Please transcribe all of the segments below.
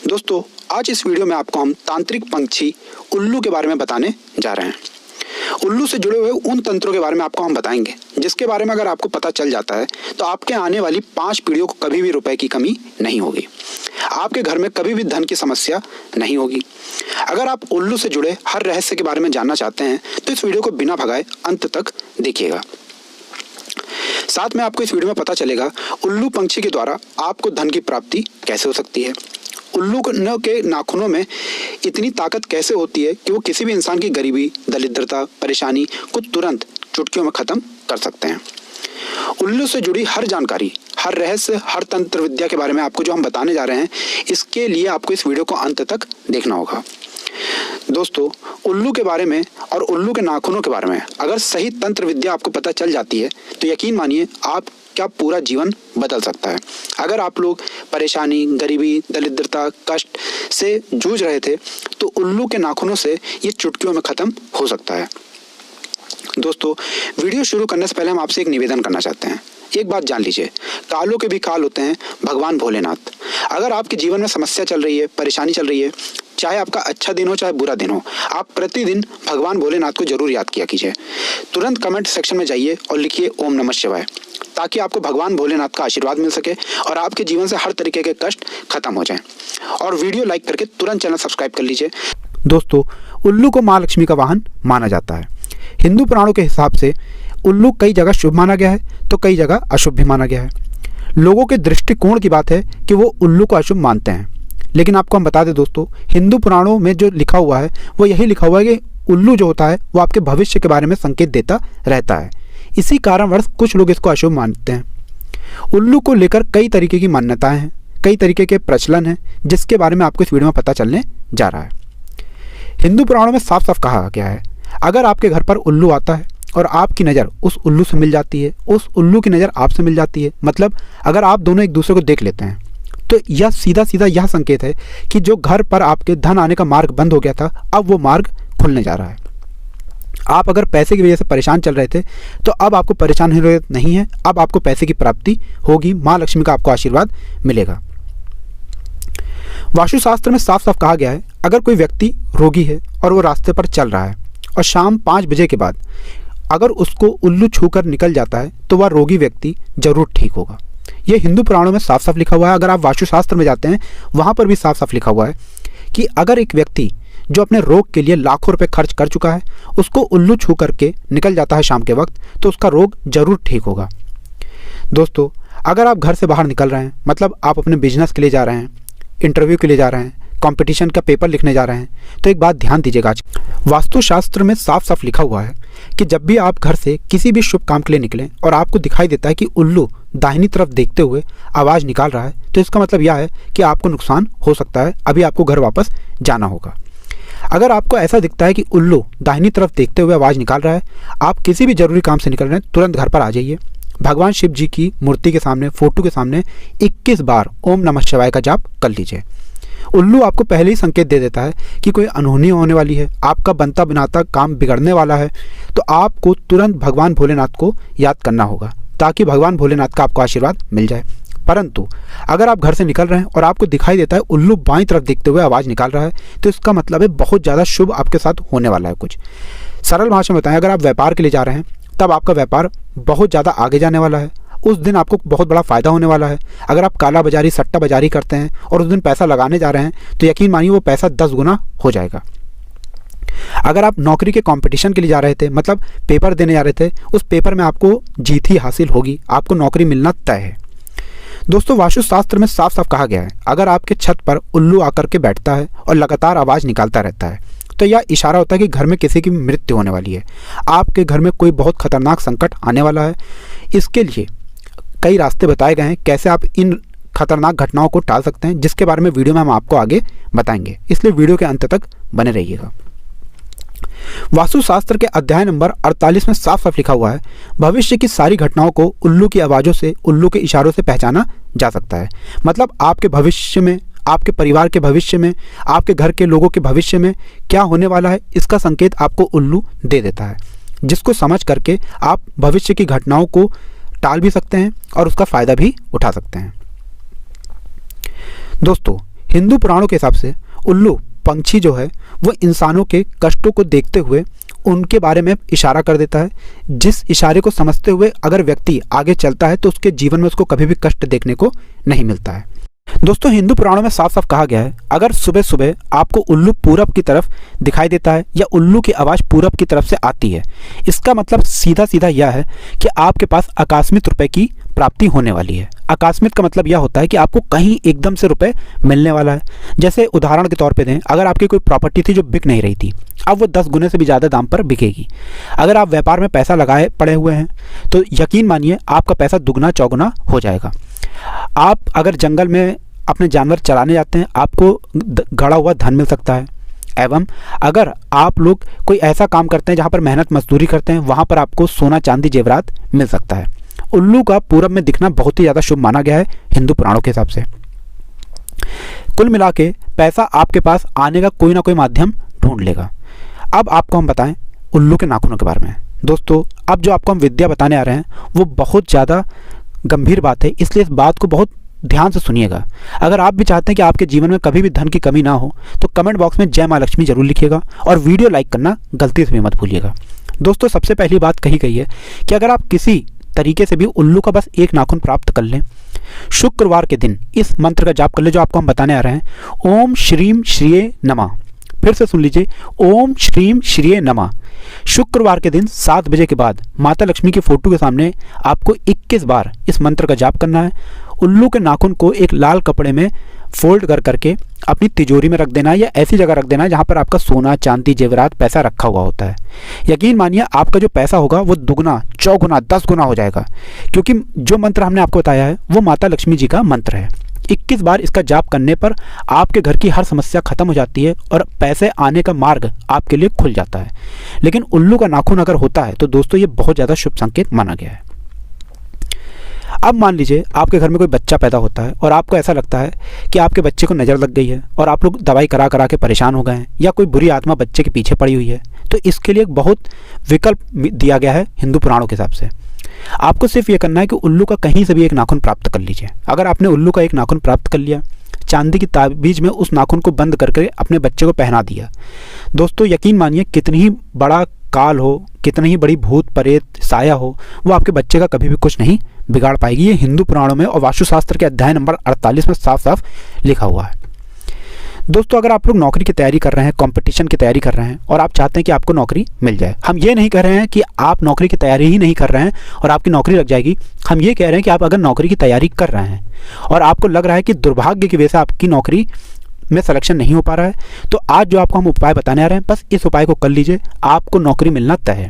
दोस्तों, आज इस वीडियो में आपको हम तांत्रिक पंछी उल्लू के बारे में बताने जा रहे हैं। उल्लू से जुड़े हुए उन तंत्रों के बारे में आपको हम बताएंगे जिसके बारे में अगर आपको पता चल जाता है तो आपके आने वाली 5 पीढ़ियों को कभी भी रुपए की कमी नहीं होगी। आपके घर में कभी भी धन की समस्या नहीं होगी। अगर आप उल्लू से जुड़े हर रहस्य के बारे में जानना चाहते हैं तो इस वीडियो को बिना भगाए अंत तक देखिएगा। साथ में आपको इस वीडियो में पता चलेगा उल्लू पंछी के द्वारा आपको धन की प्राप्ति कैसे हो सकती है। उल्लू के नाखूनों में इतनी ताकत कैसे होती है कि वो किसी भी इंसान की गरीबी, दरिद्रता, परेशानी को तुरंत चुटकियों में खत्म कर सकते हैं। उल्लू से जुड़ी हर जानकारी, हर रहस्य, हर तंत्र विद्या के बारे में आपको जो हम बताने जा रहे हैं, इसके लिए आपको इस वीडियो को अंत तक देखना होगा। दोस्तों, उल्लू के बारे में और उल्लू के नाखूनों के बारे में अगर सही तंत्र विद्या आपको पता चल जाती है तो यकीन मानिए आपका पूरा जीवन बदल सकता है। अगर आप लोग परेशानी, गरीबी, दरिद्रता, कष्ट से जूझ रहे थे तो उल्लू के नाखूनों से ये चुटकियों में खत्म हो सकता है। दोस्तों, वीडियो शुरू करने से पहले हम आपसे एक निवेदन करना चाहते हैं। एक बात जान लीजिए, कालों के भी काल होते हैं भगवान भोलेनाथ। अगर आपके जीवन में समस्या चल रही है, परेशानी चल रही है, चाहे आपका अच्छा दिन हो चाहे बुरा दिन हो, आप प्रतिदिन भगवान भोलेनाथ को जरूर याद किया कीजिए। तुरंत कमेंट सेक्शन में जाइए और लिखिए ओम नमः शिवाय, ताकि आपको भगवान भोलेनाथ का आशीर्वाद मिल सके और आपके जीवन से हर तरीके के कष्ट खत्म हो जाएं। और वीडियो लाइक करके तुरंत चैनल सब्सक्राइब कर लीजिए। दोस्तों, उल्लू को माँ लक्ष्मी का वाहन माना जाता है। हिंदू पुराणों के हिसाब से उल्लू कई जगह शुभ माना गया है तो कई जगह अशुभ भी माना गया है। लोगों के दृष्टिकोण की बात है कि वो उल्लू को अशुभ मानते हैं, लेकिन आपको हम बता दें दोस्तों, हिंदू पुराणों में जो लिखा हुआ है वो यही लिखा हुआ है कि उल्लू जो होता है वो आपके भविष्य के बारे में संकेत देता रहता है। इसी कारणवश कुछ लोग इसको अशुभ मानते हैं। उल्लू को लेकर कई तरीके की मान्यताएं हैं, कई तरीके के प्रचलन हैं, जिसके बारे में आपको इस वीडियो में पता चलने जा रहा है। हिंदू पुराणों में साफ साफ कहा गया है, अगर आपके घर पर उल्लू आता है और आपकी नज़र उस उल्लू से मिल जाती है, उस उल्लू की नज़र आपसे मिल जाती है, मतलब अगर आप दोनों एक दूसरे को देख लेते हैं, तो यह सीधा सीधा यह संकेत है कि जो घर पर आपके धन आने का मार्ग बंद हो गया था, अब वो मार्ग खुलने जा रहा है। आप अगर पैसे की वजह से परेशान चल रहे थे तो अब आपको परेशान होने की जरूरत नहीं है, अब आपको पैसे की प्राप्ति होगी, माँ लक्ष्मी का आपको आशीर्वाद मिलेगा। वास्तुशास्त्र में साफ साफ कहा गया है, अगर कोई व्यक्ति रोगी है और वो रास्ते पर चल रहा है और शाम 5 बजे के बाद अगर उसको उल्लू छूकर निकल जाता है तो वह रोगी व्यक्ति जरूर ठीक होगा। ये हिंदू पुराणों में साफ साफ लिखा हुआ है। अगर आप वास्तुशास्त्र में जाते हैं वहाँ पर भी साफ साफ लिखा हुआ है कि अगर एक व्यक्ति जो अपने रोग के लिए लाखों रुपए खर्च कर चुका है उसको उल्लू छू करके निकल जाता है शाम के वक्त, तो उसका रोग जरूर ठीक होगा। दोस्तों, अगर आप घर से बाहर निकल रहे हैं, मतलब आप अपने बिजनेस के लिए जा रहे हैं, इंटरव्यू के लिए जा रहे हैं, कंपटीशन का पेपर लिखने जा रहे हैं, तो एक बात ध्यान दीजिएगा। वास्तुशास्त्र में साफ साफ लिखा हुआ है कि जब भी आप घर से किसी भी शुभ काम के लिए निकलें और आपको दिखाई देता है कि उल्लू दाहिनी तरफ देखते हुए आवाज़ निकाल रहा है, तो इसका मतलब यह है कि आपको नुकसान हो सकता है, अभी आपको घर वापस जाना होगा। अगर आपको ऐसा दिखता है कि उल्लू दाहिनी तरफ देखते हुए आवाज़ निकाल रहा है, आप किसी भी जरूरी काम से निकल रहे हैं, तुरंत घर पर आ जाइए। भगवान शिव जी की मूर्ति के सामने, फोटो के सामने 21 बार ओम नमः शिवाय का जाप कर लीजिए। उल्लू आपको पहले ही संकेत दे देता है कि कोई अनहोनी होने वाली है, आपका बनता बनाता काम बिगड़ने वाला है, तो आपको तुरंत भगवान भोलेनाथ को याद करना होगा ताकि भगवान भोलेनाथ का आपको आशीर्वाद मिल जाए। परंतु अगर आप घर से निकल रहे हैं और आपको दिखाई देता है उल्लू बाईं तरफ देखते हुए आवाज़ निकाल रहा है, तो इसका मतलब है बहुत ज़्यादा शुभ आपके साथ होने वाला है। कुछ सरल भाषा में बताएं, अगर आप व्यापार के लिए जा रहे हैं तब आपका व्यापार बहुत ज़्यादा आगे जाने वाला है, उस दिन आपको बहुत बड़ा फ़ायदा होने वाला है। अगर आप काला बाजारी, सट्टा बाजारी करते हैं और उस दिन पैसा लगाने जा रहे हैं तो यकीन मानिए वो पैसा 10 गुना हो जाएगा। अगर आप नौकरी के कंपटीशन के लिए जा रहे थे, मतलब पेपर देने जा रहे थे, उस पेपर में आपको जीत ही हासिल होगी, आपको नौकरी मिलना तय है। दोस्तों, वास्तुशास्त्र में साफ साफ कहा गया है, अगर आपके छत पर उल्लू आकर के बैठता है और लगातार आवाज़ निकालता रहता है तो यह इशारा होता है कि घर में किसी की मृत्यु होने वाली है, आपके घर में कोई बहुत खतरनाक संकट आने वाला है। इसके लिए कई रास्ते बताए गए हैं कैसे आप इन खतरनाक घटनाओं को टाल सकते हैं, जिसके बारे में वीडियो में हम आपको आगे बताएंगे, इसलिए वीडियो के अंत तक बने रहिएगा। वास्तुशास्त्र के अध्याय नंबर 48 में साफ साफ लिखा हुआ है, भविष्य की सारी घटनाओं को उल्लू की आवाज़ों से, उल्लू के इशारों से पहचाना जा सकता है। मतलब आपके भविष्य में, आपके परिवार के भविष्य में, आपके घर के लोगों के भविष्य में क्या होने वाला है, इसका संकेत आपको उल्लू दे देता है, जिसको समझ करके आप भविष्य की घटनाओं को टाल भी सकते हैं और उसका फ़ायदा भी उठा सकते हैं। दोस्तों, हिंदू पुराणों के हिसाब से उल्लू पंछी जो है वो इंसानों के कष्टों को देखते हुए उनके बारे में इशारा कर देता है, जिस इशारे को समझते हुए अगर व्यक्ति आगे चलता है तो उसके जीवन में उसको कभी भी कष्ट देखने को नहीं मिलता है। दोस्तों, हिंदू पुराणों में साफ साफ कहा गया है, अगर सुबह सुबह आपको उल्लू पूरब की तरफ दिखाई देता है या उल्लू की आवाज़ पूरब की तरफ से आती है, इसका मतलब सीधा सीधा यह है कि आपके पास आकस्मिक रुपए की प्राप्ति होने वाली है। आकस्मिक का मतलब यह होता है कि आपको कहीं एकदम से रुपए मिलने वाला है। जैसे उदाहरण के तौर पे दें, अगर आपकी कोई प्रॉपर्टी थी जो बिक नहीं रही थी, अब वो 10 गुने से भी ज़्यादा दाम पर बिकेगी। अगर आप व्यापार में पैसा लगाए पड़े हुए हैं तो यकीन मानिए आपका पैसा दुगना चौगुना हो जाएगा। आप अगर जंगल में अपने जानवर चराने जाते हैं, आपको गड़ा हुआ धन मिल सकता है। एवं अगर आप लोग कोई ऐसा काम करते हैं जहाँ पर मेहनत मजदूरी करते हैं, वहाँ पर आपको सोना चांदी जेवरात मिल सकता है। उल्लू का पूरब में दिखना बहुत ही ज़्यादा शुभ माना गया है हिंदू पुराणों के हिसाब से। कुल मिला के पैसा आपके पास आने का कोई ना कोई माध्यम ढूंढ लेगा। अब आपको हम बताएं उल्लू के नाखूनों के बारे में। दोस्तों, अब जो आपको हम विद्या बताने आ रहे हैं वो बहुत ज़्यादा गंभीर बात है, इसलिए इस बात को बहुत ध्यान से सुनिएगा। अगर आप भी चाहते हैं कि आपके जीवन में कभी भी धन की कमी ना हो तो कमेंट बॉक्स में जय माँ लक्ष्मी जरूर लिखिएगा और वीडियो लाइक करना गलती से भी मत भूलिएगा। दोस्तों, सबसे पहली बात कही गई है कि अगर आप किसी तरीके से भी उल्लू का बस एक नाखून प्राप्त कर लें, शुक्रवार के दिन इस मंत्र का जाप कर ले जो आपको हम बताने आ रहे हैं। ओम श्रीम श्रीये नमः। फिर से सुन लीजिए, ओम श्रीम श्रीये नमः। शुक्रवार के दिन 7 बजे के बाद माता लक्ष्मी की फोटो के सामने आपको 21 बार इस मंत्र का जाप करना है। उल्लू के नाखून को एक लाल कपड़े में फोल्ड कर करके अपनी तिजोरी में रख देना है या ऐसी जगह रख देना है जहाँ पर आपका सोना चांदी जेवरात पैसा रखा हुआ होता है। यकीन मानिए आपका जो पैसा होगा वो दुगना चौगुना 10 गुना हो जाएगा, क्योंकि जो मंत्र हमने आपको बताया है वो माता लक्ष्मी जी का मंत्र है। 21 बार इसका जाप करने पर आपके घर की हर समस्या खत्म हो जाती है और पैसे आने का मार्ग आपके लिए खुल जाता है। लेकिन उल्लू का नाखून अगर होता है तो दोस्तों ये बहुत ज़्यादा शुभ संकेत माना गया है। अब मान लीजिए आपके घर में कोई बच्चा पैदा होता है और आपको ऐसा लगता है कि आपके बच्चे को नज़र लग गई है और आप लोग दवाई करा करा के परेशान हो गए हैं या कोई बुरी आत्मा बच्चे के पीछे पड़ी हुई है, तो इसके लिए एक बहुत विकल्प दिया गया है हिंदू पुराणों के हिसाब से। आपको सिर्फ ये करना है कि उल्लू का कहीं से भी एक नाखून प्राप्त कर लीजिए। अगर आपने उल्लू का एक नाखून प्राप्त कर लिया, चांदी की ताबीज में उस नाखून को बंद करके अपने बच्चे को पहना दिया, दोस्तों यकीन मानिए कितनी ही बड़ा काल हो, कितनी ही बड़ी भूत प्रेत साया हो, वो आपके बच्चे का कभी भी कुछ नहीं बिगाड़ पाएगी। ये हिंदू पुराणों में और वास्तुशास्त्र के अध्याय नंबर 48 में साफ साफ लिखा हुआ है। दोस्तों, अगर आप लोग नौकरी की तैयारी कर रहे हैं, कंपटीशन की तैयारी कर रहे हैं और आप चाहते हैं कि आपको नौकरी मिल जाए, हम ये नहीं कह रहे हैं कि आप नौकरी की तैयारी ही नहीं कर रहे हैं और आपकी नौकरी लग जाएगी। हम ये कह रहे हैं कि आप अगर नौकरी की तैयारी कर रहे हैं और आपको लग रहा है कि दुर्भाग्य की वजह से आपकी नौकरी में सिलेक्शन नहीं हो पा रहा है, तो आज जो आपको हम उपाय बताने आ रहे हैं, बस इस उपाय को कर लीजिए, आपको नौकरी मिलना तय है।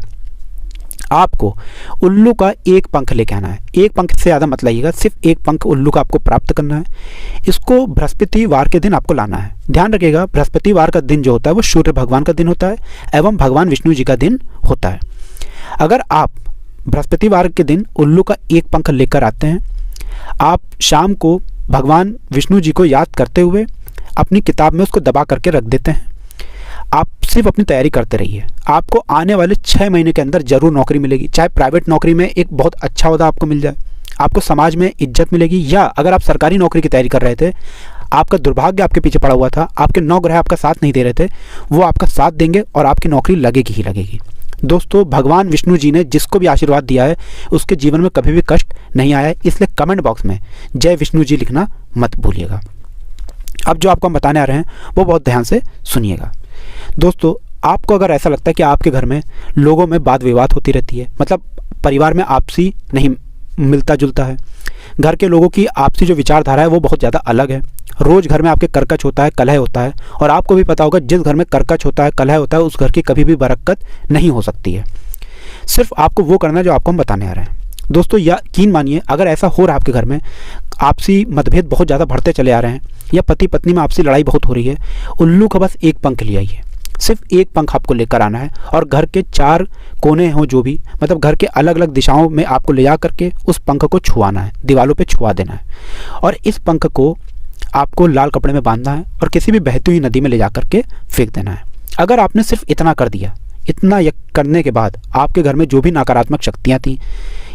आपको उल्लू का एक पंख लेके आना है। एक पंख से ज़्यादा मत लाइएगा, सिर्फ एक पंख उल्लू का आपको प्राप्त करना है। इसको बृहस्पतिवार के दिन आपको लाना है। ध्यान रखिएगा, बृहस्पतिवार का दिन जो होता है वो सूर्य भगवान का दिन होता है एवं भगवान विष्णु जी का दिन होता है। अगर आप बृहस्पतिवार के दिन उल्लू का एक पंख लेकर आते हैं, आप शाम को भगवान विष्णु जी को याद करते हुए अपनी किताब में उसको दबा करके रख देते हैं। आप सिर्फ अपनी तैयारी करते रहिए, आपको आने वाले 6 महीने के अंदर जरूर नौकरी मिलेगी। चाहे प्राइवेट नौकरी में एक बहुत अच्छा ओहदा आपको मिल जाए, आपको समाज में इज्जत मिलेगी, या अगर आप सरकारी नौकरी की तैयारी कर रहे थे, आपका दुर्भाग्य आपके पीछे पड़ा हुआ था, आपके 9 ग्रह आपका साथ नहीं दे रहे थे, वो आपका साथ देंगे और आपकी नौकरी लगेगी ही लगेगी। दोस्तों, भगवान विष्णु जी ने जिसको भी आशीर्वाद दिया है उसके जीवन में कभी भी कष्ट नहीं आया है, इसलिए कमेंट बॉक्स में जय विष्णु जी लिखना मत भूलिएगा। अब जो आपको हम बताने आ रहे हैं वो बहुत ध्यान से सुनिएगा। दोस्तों, आपको अगर ऐसा लगता है कि आपके घर में लोगों में वाद विवाद होती रहती है, मतलब परिवार में आपसी नहीं मिलता जुलता है, घर के लोगों की आपसी जो विचारधारा है वो बहुत ज़्यादा अलग है, रोज़ घर में आपके कर्कश होता है, कलह होता है, और आपको भी पता होगा जिस घर में कर्कश होता है, कलह होता है, उस घर की कभी भी बरकत नहीं हो सकती है। सिर्फ आपको वो करना है जो आपको हम बताने आ रहे हैं। दोस्तों, यकीन मानिए अगर ऐसा हो रहा है आपके घर में, आपसी मतभेद बहुत ज़्यादा बढ़ते चले आ रहे हैं या पति पत्नी में आपसी लड़ाई बहुत हो रही है, उल्लू का बस एक पंख ले आइए। सिर्फ एक पंख आपको लेकर आना है और घर के 4 कोने हों जो भी, मतलब घर के अलग अलग दिशाओं में आपको ले जा करके उस पंख को छुआना है, दीवारों पे छुआ देना है, और इस पंख को आपको लाल कपड़े में बांधना है और किसी भी बहती हुई नदी में ले जा करके फेंक देना है। अगर आपने सिर्फ इतना कर दिया, इतना करने के बाद आपके घर में जो भी नकारात्मक शक्तियाँ थी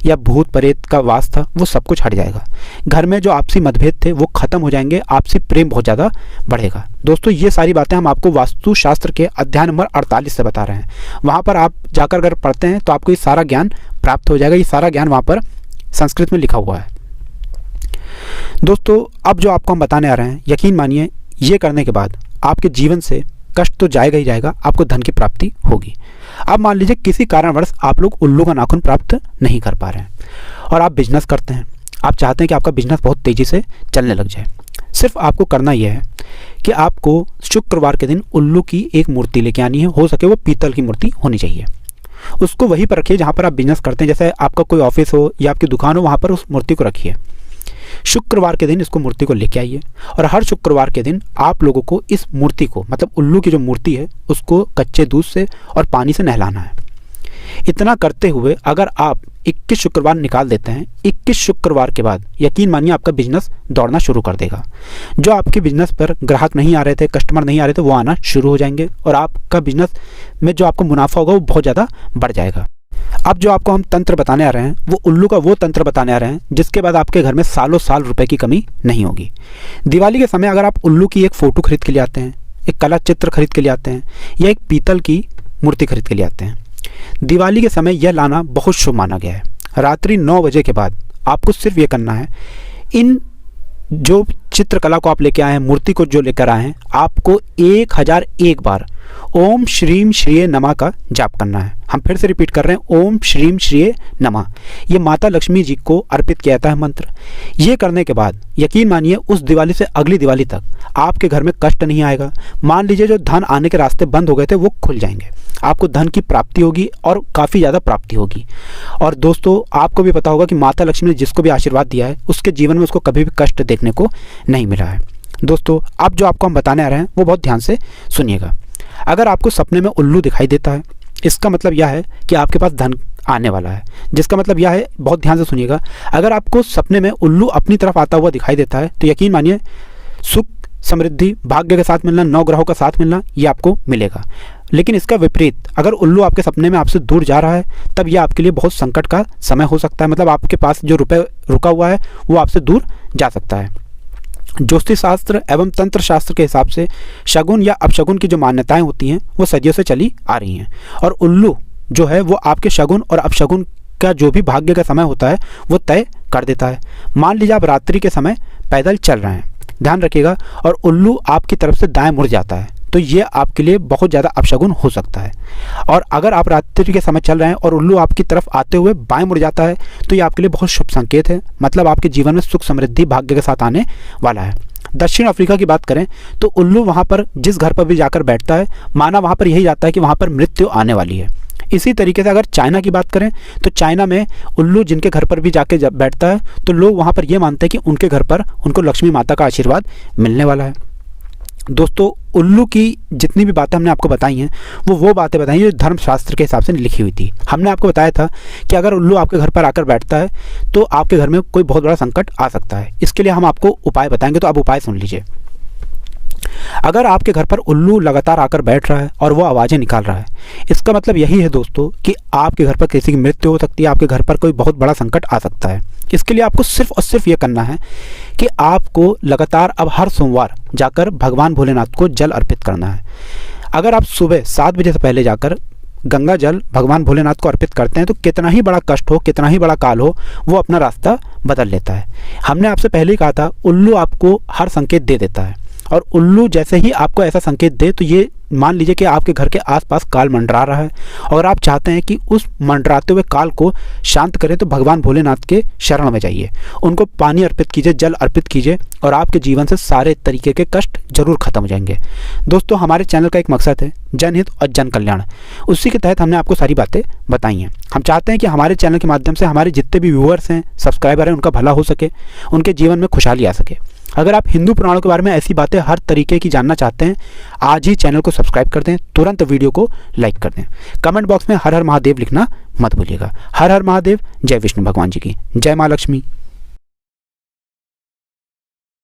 या भूत प्रेत का वास था वो सब कुछ हट जाएगा। घर में जो आपसी मतभेद थे वो खत्म हो जाएंगे, आपसी प्रेम बहुत ज़्यादा बढ़ेगा। दोस्तों ये सारी बातें हम आपको वास्तुशास्त्र के अध्याय नंबर 48 से बता रहे हैं। वहाँ पर आप जाकर अगर पढ़ते हैं तो आपको ये सारा ज्ञान प्राप्त हो जाएगा। ये सारा ज्ञान वहाँ पर संस्कृत में लिखा हुआ है। दोस्तों अब जो आपको हम बताने आ रहे हैं, यकीन मानिए ये करने के बाद आपके जीवन से कष्ट तो जाएगा ही जाएगा, आपको धन की प्राप्ति होगी। अब मान लीजिए किसी कारणवश आप लोग उल्लू का नाखून प्राप्त नहीं कर पा रहे हैं और आप बिजनेस करते हैं, आप चाहते हैं कि आपका बिजनेस बहुत तेज़ी से चलने लग जाए। सिर्फ आपको करना यह है कि आपको शुक्रवार के दिन उल्लू की एक मूर्ति लेके आनी है, हो सके वो पीतल की मूर्ति होनी चाहिए। उसको वहीं पर रखिए जहाँ पर आप बिजनेस करते हैं, जैसे आपका कोई ऑफिस हो या आपकी दुकान हो, वहाँ पर उस मूर्ति को रखिए। शुक्रवार के दिन इसको मूर्ति को लेके आइए और हर शुक्रवार के दिन आप लोगों को इस मूर्ति को, मतलब उल्लू की जो मूर्ति है, उसको कच्चे दूध से और पानी से नहलाना है। इतना करते हुए अगर आप 21 शुक्रवार निकाल देते हैं, 21 शुक्रवार के बाद यकीन मानिए आपका बिजनेस दौड़ना शुरू कर देगा। जो आपके बिजनेस पर ग्राहक नहीं आ रहे थे, कस्टमर नहीं आ रहे थे, वो आना शुरू हो जाएंगे और आपका बिजनेस में जो आपको मुनाफा होगा वो बहुत ज़्यादा बढ़ जाएगा। अब जो आपको हम तंत्र बताने आ रहे हैं वो उल्लू का वो तंत्र बताने आ रहे हैं जिसके बाद आपके घर में सालों साल रुपए की कमी नहीं होगी। दिवाली के समय अगर आप उल्लू की एक फ़ोटो खरीद के लिए आते हैं, एक कला चित्र खरीद के लिए आते हैं या एक पीतल की मूर्ति खरीद के लिए आते हैं, दिवाली के समय यह लाना बहुत शुभ माना गया है। रात्रि 9 बजे के बाद आपको सिर्फ ये करना है, इन जो चित्रकला को आप लेके आए हैं, मूर्ति को जो लेकर आए हैं, आपको 1001 बार ओम श्रीम श्रीये नमः का जाप करना है। हम फिर से रिपीट कर रहे हैं, ओम श्रीम श्रीये नमः। ये माता लक्ष्मी जी को अर्पित किया जाता है मंत्र। ये करने के बाद यकीन मानिए उस दिवाली से अगली दिवाली तक आपके घर में कष्ट नहीं आएगा। मान लीजिए जो धन आने के रास्ते बंद हो गए थे वो खुल जाएंगे, आपको धन की प्राप्ति होगी और काफ़ी ज़्यादा प्राप्ति होगी। और दोस्तों आपको भी पता होगा कि माता लक्ष्मी ने जिसको भी आशीर्वाद दिया है उसके जीवन में उसको कभी भी कष्ट देखने को नहीं मिला है। दोस्तों अब जो आपको हम बताने आ रहे हैं वो बहुत ध्यान से सुनिएगा। अगर आपको सपने में उल्लू दिखाई देता है, इसका मतलब यह है कि आपके पास धन आने वाला है। जिसका मतलब यह है, बहुत ध्यान से सुनिएगा, अगर आपको सपने में उल्लू अपनी तरफ आता हुआ दिखाई देता है तो यकीन मानिए सुख, समृद्धि, भाग्य के साथ मिलना, 9 ग्रहों का साथ मिलना ये आपको मिलेगा। लेकिन इसका विपरीत, अगर उल्लू आपके सपने में आपसे दूर जा रहा है तब यह आपके लिए बहुत संकट का समय हो सकता है। मतलब आपके पास जो रुपए रुका हुआ है वो आपसे दूर जा सकता है। ज्योतिष शास्त्र एवं तंत्र शास्त्र के हिसाब से शगुन या अपशगुन की जो मान्यताएं होती हैं वो सदियों से चली आ रही हैं और उल्लू जो है वो आपके शगुन और अपशगुन का जो भी भाग्य का समय होता है वो तय कर देता है। मान लीजिए आप रात्रि के समय पैदल चल रहे हैं, ध्यान रखिएगा, और उल्लू आपकी तरफ से दाएं मुड़ जाता है तो ये आपके लिए बहुत ज़्यादा अपशगुन हो सकता है। और अगर आप रात्रि के समय चल रहे हैं और उल्लू आपकी तरफ आते हुए बाएं मुड़ जाता है तो ये आपके लिए बहुत शुभ संकेत है। मतलब आपके जीवन में सुख, समृद्धि, भाग्य के साथ आने वाला है। दक्षिण अफ्रीका की बात करें तो उल्लू वहाँ पर जिस घर पर भी जाकर बैठता है, माना वहाँ पर यही जाता है कि वहाँ पर मृत्यु आने वाली है। इसी तरीके से अगर चाइना की बात करें तो चाइना में उल्लू जिनके घर पर भी जाके जब बैठता है तो लोग वहाँ पर ये मानते हैं कि उनके घर पर उनको लक्ष्मी माता का आशीर्वाद मिलने वाला है। दोस्तों उल्लू की जितनी भी बातें हमने आपको बताई हैं वो बातें बताई जो धर्मशास्त्र के हिसाब से लिखी हुई थी। हमने आपको बताया था कि अगर उल्लू आपके घर पर आकर बैठता है तो आपके घर में कोई बहुत बड़ा संकट आ सकता है। इसके लिए हम आपको उपाय बताएंगे, तो आप उपाय सुन लीजिए। अगर आपके घर पर उल्लू लगातार आकर बैठ रहा है और वो आवाज़ें निकाल रहा है, इसका मतलब यही है दोस्तों कि आपके घर पर किसी की मृत्यु हो सकती है, आपके घर पर कोई बहुत बड़ा संकट आ सकता है। इसके लिए आपको सिर्फ और सिर्फ ये करना है कि आपको लगातार अब हर सोमवार जाकर भगवान भोलेनाथ को जल अर्पित करना है। अगर आप सुबह 7 बजे से पहले जाकर गंगा जल भगवान भोलेनाथ को अर्पित करते हैं तो कितना ही बड़ा कष्ट हो, कितना ही बड़ा काल हो, वो अपना रास्ता बदल लेता है। हमने आपसे पहले ही कहा था उल्लू आपको हर संकेत दे देता है और उल्लू जैसे ही आपको ऐसा संकेत दे तो ये मान लीजिए कि आपके घर के आसपास काल मंडरा रहा है और आप चाहते हैं कि उस मंडराते हुए काल को शांत करें तो भगवान भोलेनाथ के शरण में जाइए, उनको पानी अर्पित कीजिए, जल अर्पित कीजिए और आपके जीवन से सारे तरीके के कष्ट जरूर खत्म हो जाएंगे। दोस्तों हमारे चैनल का एक मकसद है जनहित और जन कल्याण, उसी के तहत हमने आपको सारी बातें बताई हैं। हम चाहते हैं कि हमारे चैनल के माध्यम से हमारे जितने भी व्यूअर्स हैं, सब्सक्राइबर हैं, उनका भला हो सके, उनके जीवन में खुशहाली आ सके। अगर आप हिंदू पुराणों के बारे में ऐसी बातें हर तरीके की जानना चाहते हैं, आज ही चैनल को सब्सक्राइब कर दें, तुरंत वीडियो को लाइक कर दें। कमेंट बॉक्स में हर हर महादेव लिखना मत भूलिएगा। हर हर महादेव, जय विष्णु भगवान जी की, जय माँ लक्ष्मी।